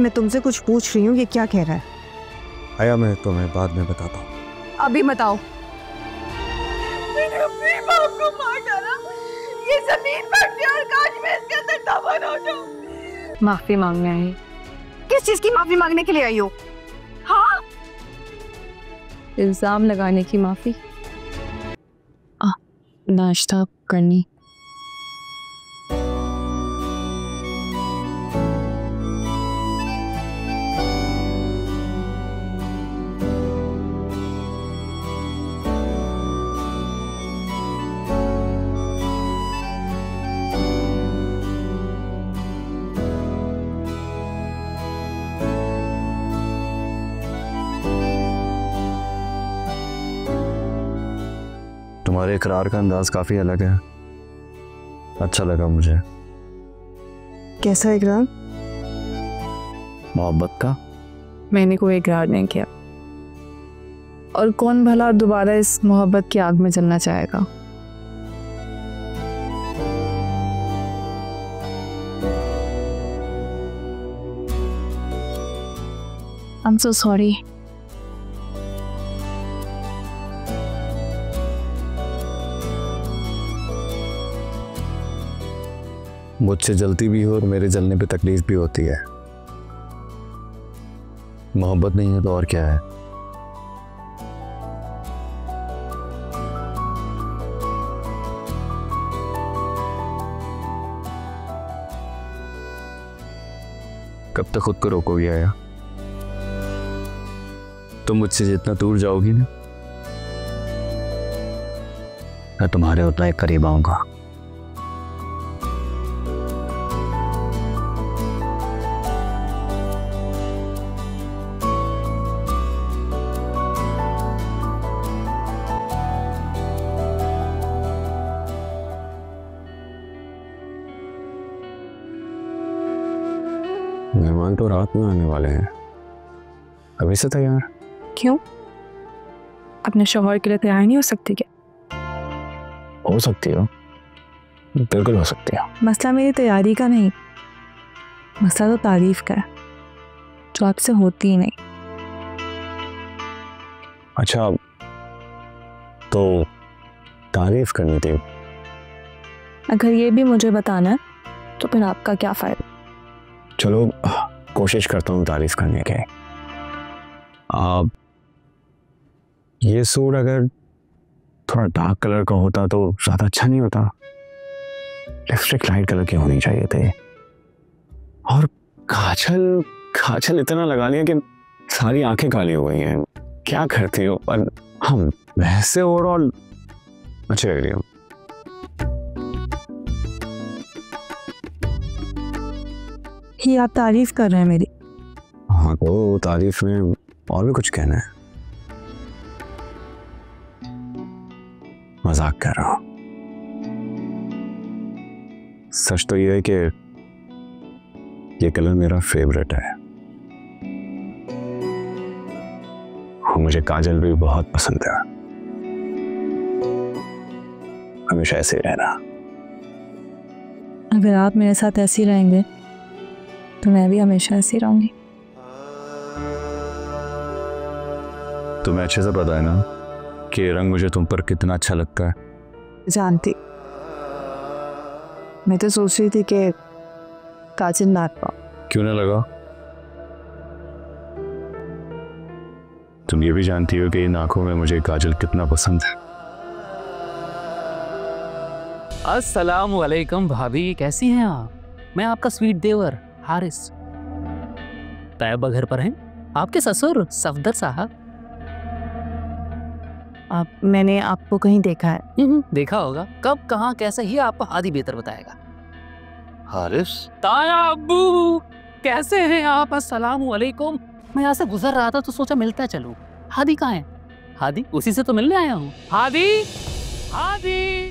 मैं तुमसे कुछ पूछ रही हूँ, ये क्या कह रहा है? आया, मैं तुम्हें बाद में बताता हूँ। अभी बताओ। मैंने अपनी माँ को मार डाला, ये जमीन फट गई और काश मैं इसके अंदर दफन हो जाऊं। माफी मांगने आई? किस चीज की माफी मांगने के लिए आई हो? हाँ, इल्जाम लगाने की माफी। नाश्ता करनी। तुम्हारे इकरार का अंदाज काफी अलग है, अच्छा लगा मुझे। कैसा इकरार? मोहब्बत का। मैंने कोई इकरार नहीं किया, और कौन भला दोबारा इस मोहब्बत की आग में जलना चाहेगा? I'm so sorry. मुझसे जलती भी हो और मेरे जलने पे तकलीफ भी होती है। मोहब्बत नहीं है तो और क्या है? कब तक खुद को रोकोगी आया? तुम मुझसे जितना दूर जाओगी ना, मैं तुम्हारे उतना ही करीब आऊंगा। मेहमान तो रात में आने वाले हैं, अभी से तैयार? क्यों? अपने शौहर के लिए तैयार नहीं हो सकती क्या? हो सकती हो, बिल्कुल हो सकती हो। मसला मेरी तैयारी का नहीं, मसला तो तारीफ का है, जो आपसे होती ही नहीं। अच्छा, तो तारीफ करनी थी? अगर ये भी मुझे बताना है तो फिर आपका क्या फायदा? चलो कोशिश करता हूँ तारीफ करने के। आप ये सूट अगर थोड़ा डार्क कलर का होता तो ज़्यादा अच्छा नहीं होता? लिपस्टिक लाइट कलर की होनी चाहिए थे। और काजल, काजल इतना लगा लिया कि सारी आंखें काली हो गई हैं। क्या करती हो? पर हम वैसे ओवरऑल अच्छी लग रही हो। ही आप तारीफ कर रहे हैं मेरी? हाँ, तो तारीफ में और भी कुछ कहना है? मजाक कर रहा हूं। सच तो ये है कि ये कलर मेरा फेवरेट है और मुझे काजल भी बहुत पसंद है। हमेशा ऐसे ही रहना। अगर आप मेरे साथ ऐसे ही रहेंगे तो मैं भी हमेशा ऐसे ही रहूंगी। तुम्हें अच्छे से पता है ना कि ये रंग मुझे तुम पर कितना अच्छा लगता है। जानती, मैं तो सोच रही थी कि काजल ना पाओ। क्यों ना लगा? तुम ये भी जानती हो कि इन आंखों में मुझे काजल कितना पसंद है। अस्सलाम वालेकुम भाभी, कैसी हैं आप? मैं आपका स्वीट देवर हारिस। तैयबा घर पर हैं? आपके ससुर सफदर साहब? मैंने आपको कहीं देखा है। देखा होगा, कब कहाँ कैसे ही आपको हादी बेहतर बताएगा। हारिस? ताया अब्बू, कैसे हैं आप? अस्सलाम वालेकुम। मैं यहाँ से गुजर रहा था तो सोचा मिलता चलूं। हादी कहाँ है? हादी? उसी से तो मिलने आया हूँ। हादी, हादी,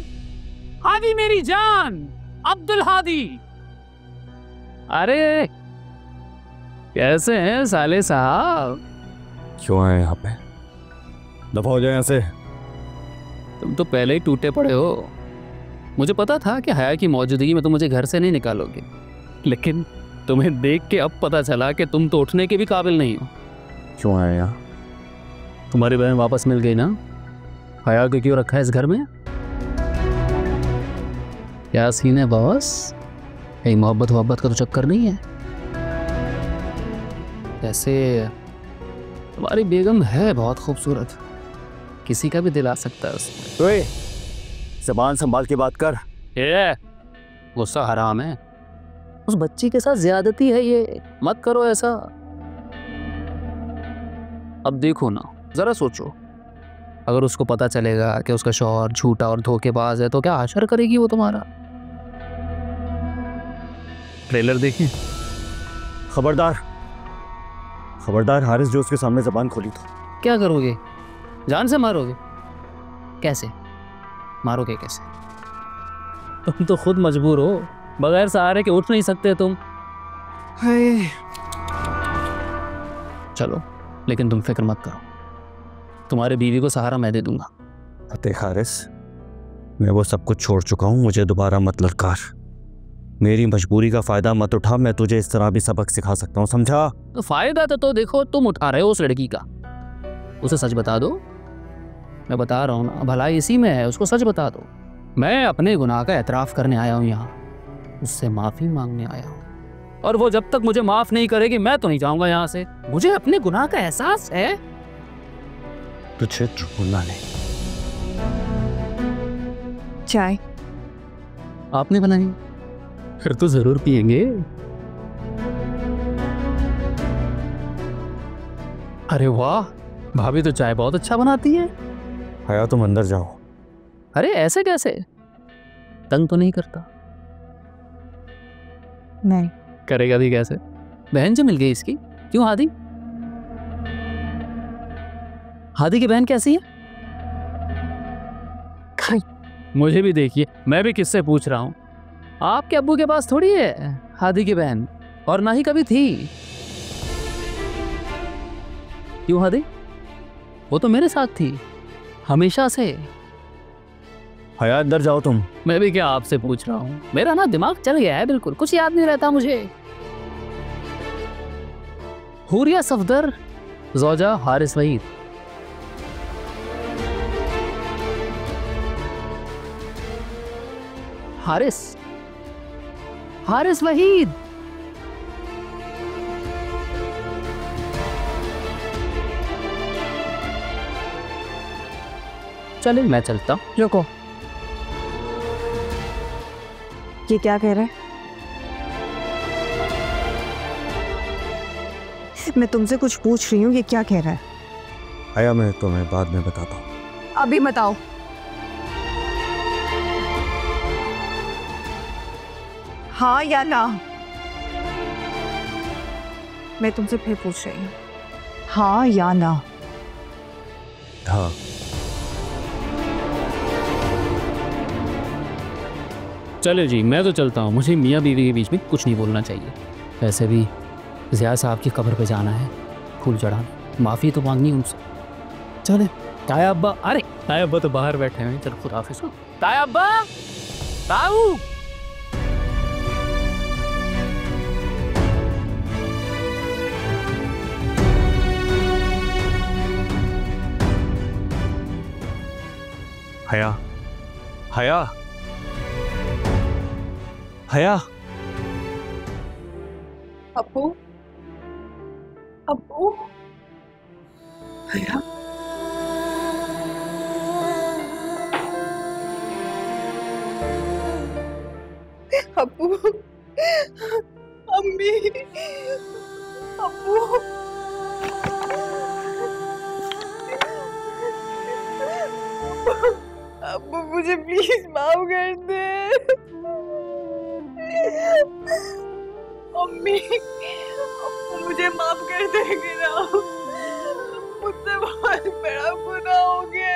हादी मेरी जान, अब्दुल हादी। अरे कैसे हैं साले साहब? क्यों आए यहाँ पे? दफा हो जाए यहाँ से। तुम तो पहले ही टूटे पड़े हो। मुझे पता था कि हया की मौजूदगी में तुम मुझे घर से नहीं निकालोगे, लेकिन तुम्हें देख के अब पता चला कि तुम तो उठने के भी काबिल नहीं हो। क्यों आए यहाँ? तुम्हारी बहन वापस मिल गई ना? हया को क्यों रखा है इस घर में? क्या सीन है बॉस? कहीं मोहब्बत का तो चक्कर नहीं है? जैसे तुम्हारी बेगम है बहुत खूबसूरत, किसी का भी दिल आ सकता है उसमें। ओए, ज़बान संभाल के बात कर। ये गुस्सा हराम है, उस बच्ची के साथ ज्यादती है, ये मत करो ऐसा। अब देखो ना, जरा सोचो, अगर उसको पता चलेगा कि उसका शौहर झूठा और धोखेबाज है तो क्या आशर करेगी वो तुम्हारा? ट्रेलर देखें। खबरदार हारिस, जो उसके सामने ज़बान खोली तो क्या करोगे? जान से मारोगे? कैसे मारोगे? कैसे? तुम तो खुद मजबूर हो, बगैर सहारे के उठ नहीं सकते तुम। चलो, लेकिन तुम फिक्र मत करो, तुम्हारे बीवी को सहारा मैं दे दूंगा। देख हारिस, मैं वो सब कुछ छोड़ चुका हूँ, मुझे दोबारा मत ललकार। मेरी मजबूरी का फ़ायदा मत उठा, मैं तुझे इस तरह भी सबक सिखा सकता हूँ, समझा? तो फायदा तो देखो तुम उठा रहे हो उस लड़की का। उसे सच बता दो, मैं बता रहा हूँ ना, भलाई इसी में है, उसको सच बता दो। मैं अपने गुनाह का एतराफ़ करने आया हूँ यहाँ, उससे माफ़ी मांगने आया हूँ, और वो जब तक मुझे माफ़ नहीं करेगी मैं तो नहीं जाऊँगा यहाँ से। मुझे अपने गुनाह का एहसास है। तुझे छोड़ना नहीं। चाय आपने बनाई? फिर तो ज़रूर पिएंगे। अरे वाह, भाभी तो चाय बहुत अच्छा बनाती है। हया, तुम अंदर जाओ। अरे ऐसे कैसे? तंग तो नहीं करता? नहीं। करेगा भी कैसे? बहन जो मिल गई इसकी। क्यों हादी? हादी की बहन कैसी है? मुझे भी देखिए, मैं भी किससे पूछ रहा हूँ। आपके अब्बू के पास थोड़ी है हादी की बहन, और ना ही कभी थी। क्यों हादी? वो तो मेरे साथ थी हमेशा से। हया, अंदर जाओ तुम। मैं भी क्या आपसे पूछ रहा हूँ, मेरा ना दिमाग चल गया है, बिल्कुल कुछ याद नहीं रहता मुझे। हुरिया सफदर ज़ौजा हारिस वहीद। हारिस वहीद। चले, मैं चलता हूँ। रुको, ये क्या कह रहा है? मैं तुमसे कुछ पूछ रही हूँ, ये क्या कह रहा है? हया, मैं तुम्हें बाद में बताता हूँ। अभी बताओ। हाँ या ना? मैं तुमसे फिर पूछ रही हूँ, हाँ या ना? हाँ। चलो जी, मैं तो चलता हूँ, मुझे मियाँ बीवी के बीच में कुछ नहीं बोलना चाहिए। वैसे भी ज़िया साहब की कब्र पे जाना है, फूल चढ़ाना, माफ़ी तो मांगनी उनसे। चले। ताया अब्बा, अरे ताया अब्बा तो बाहर बैठे हैं, चलो खुदा हाफिज़। ताया अब्बा, ताऊ। हया, हया, हया। अब्बू, अब्बू, हया, अब्बू, अम्मी, अब्बू, अब्बू मुझे प्लीज माफ कर दे। अम्मी, अब्बू मुझे माफ कर देगी ना? मुझसे बहुत बड़ा गुनाह हो गया।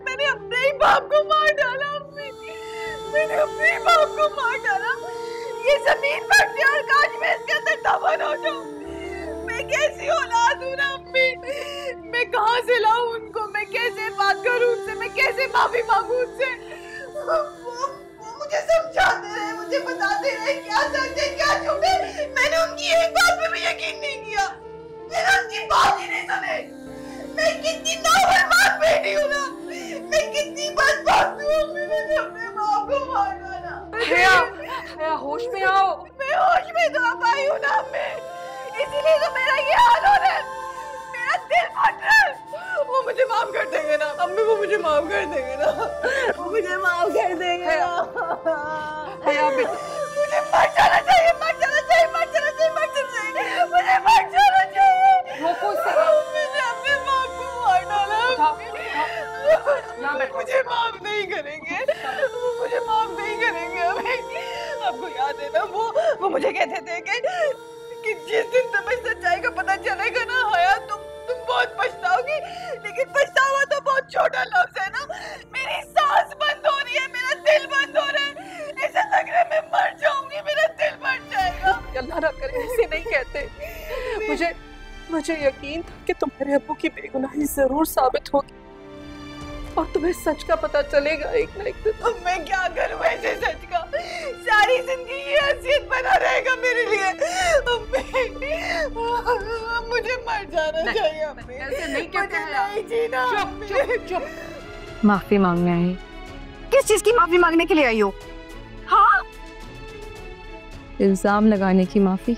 मैंने अपने ही बाप को मार डाला। अम्मी, मैंने अपने ही बाप को मार डाला। ये जमीन फट जाए और काश मैं इसके अंदर दफन हो जाऊं। मैं कैसी औलाद हूँ ना अम्मी? मैं कहाँ से लाऊं उनको? मैं कैसे बात करूं उनसे? मैं कैसे माफी मांगू उनसे? वो मुझे समझाते रहे, मुझे बताते रहे क्या सच है क्या झूठ है। मैंने उनकी एक बात पे भी यकीन नहीं किया, मैंने उनकी बात ही नहीं सुनी। मैं कितनी नाफरमान बेटी हूँ ना, मैं कितनी बदबख्त हूँ। मैंने अपने माँ को मार डाला। हया होश में आओ। मैं होश में तो अब आई हूँ ना अम्मी, इसीलिए तो मेरा ये हाल हो रहा है, मेरा दिल फट रहा है। वो मुझे माफ कर देंगे ना अम्मी, वो मुझे माफ कर देंगे ना, वो मुझे माफ कर देंगे ना। हया बेटा, मुझे मर जाना चाहिए, मर जाना चाहिए, मर जाना चाहिए, मर जाना चाहिए, मुझे मर जाना चाहिए। रोको इसे। मैंने अपने बाप को मार डाला। मुझे माफ नहीं करेंगे, वो मुझे माफ नहीं करेंगे अभी। आपको याद है ना वो मुझे कहते थे कि जिस दिन तुम्हें सच्चाई का पता चलेगा ना हया, तुम बहुत पछताओगी, लेकिन पछतावा तो बहुत छोटा लफ्ज है ना। मेरी सांस बंद हो रही है, मेरा दिल बंद हो रहा है, ऐसा लग रहा है मैं मर जाऊंगी, मेरा दिल मर जाएगा। अल्लाह ना करे ऐसे नहीं कहते। मुझे यकीन था कि तुम्हारे अब्बू की बेगुनाही जरूर साबित होगी और तुम्हें सच का पता चलेगा एक ना एक दिन। अब मैं क्या करूं ऐसे सच का? सारी जिंदगी ये हसीयत बना रहेगा मेरे लिए। मुझे मर जाना चाहिए अम्मी। ऐसे नहीं कहते हैं। नहीं जीना। चुप। माफी मांगने आई। किस चीज की माफी मांगने के लिए आई हो? हाँ, इल्जाम लगाने की माफी।